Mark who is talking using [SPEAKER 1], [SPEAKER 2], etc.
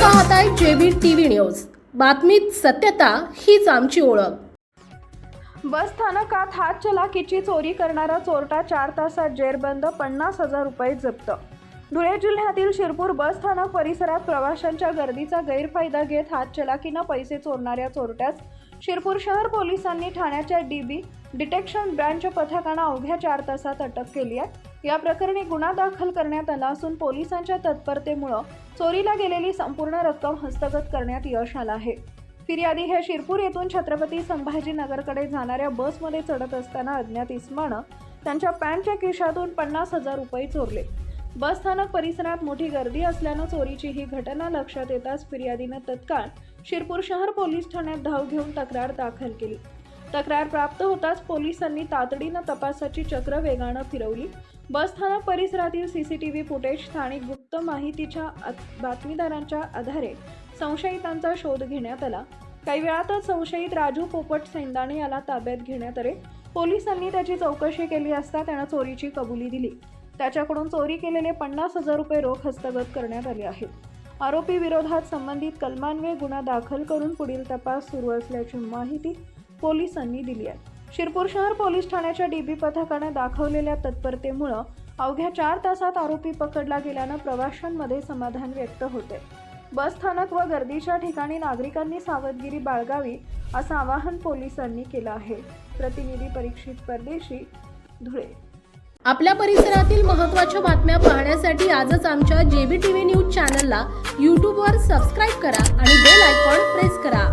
[SPEAKER 1] पाहताय JB TV news. बातमीत सत्यता हीच आमची ओळख।
[SPEAKER 2] बस स्थानकात हातचलाकीची चोरी करणारा चोरटा 4 तासात जेरबंद, 50,000 रुपये जप्त। धुळे जिल्ह्यातील शिरपूर बस स्थानक परिसरात प्रवाशांच्या गर्दीचा गैरफायदा घेत हातचलाकीने पैसे चोरणाऱ्या चोरट्यास शिरपूर शहर पोलिसांनी ठाण्याच्या डीबी डिटेक्शन ब्रांच पथकाने अवघ्या 4 तासात अटक केली आहे। या प्रकरणी गुन्हा दाखल करण्यात आला असून पोलिसांच्या तत्परतेमुळे चोरीला गेलेली संपूर्ण रक्कम हस्तगत करण्यात यश आलं आहे। फिर्यादी हे शिरपूर येथून छत्रपती संभाजीनगरकडे जाणाऱ्या बसमध्ये चढत असताना अज्ञात इसमानं त्यांच्या पॅन्टच्या खिशातून 50,000 रुपये चोरले। बस स्थानक परिसरात मोठी गर्दी असल्यानं चोरीची ही घटना लक्षात येताच फिर्यादीने तत्काळ शिरपूर शहर पोलीस ठाण्यात धाव घेऊन तक्रार दाखल केली। तक्रार प्राप्त होताच पोलिसांनी तातडीने तपासाची चक्र वेगाने फिरवली। बस स्थानक परिसरातील सीसीटीव्ही फुटेज, स्थानिक गुप्त माहितीच्या बातमीदारांच्या आधारे संशयितांचा शोध घेण्यात आला। काही वेळातच संशयित राजू पोपट सेंदाणे याला ताब्यात घेण्यात आले। पोलिसांनी त्याची चौकशी केली असता त्याने चोरीची कबुली दिली। त्याच्याकडून चोरी केलेले 50,000 रुपये रोख हस्तगत करण्यात आले आहेत। आरोपी विरोधात संबंधित कलमान्वये गुन्हा दाखल करून पुढील तपास सुरू असल्याची माहिती पोलिसांनी दिली आहे। शिरपूर शहर पोलीस ठाण्याच्या डीबी पथकाने दाखवलेल्या तत्परतेमुळे अवघ्या 4 तासात आरोपी पकडला गेल्याने प्रवाशांमध्ये समाधान व्यक्त होते। बस स्थानक व गर्दीच्या ठिकाणी नागरिकांनी सावधगिरी बाळगावी असं आवाहन पोलिसांनी केलं आहे। प्रतिनिधी परीक्षित परदेशी, धुळे।
[SPEAKER 1] आपल्या परिसरातील महत्त्वाच्या बातम्या पाहण्यासाठी आजच आमच्या जेबी टीव्ही न्यूज चॅनलला YouTube वर सबस्क्राईब करा आणि बेल आयकॉन प्रेस करा।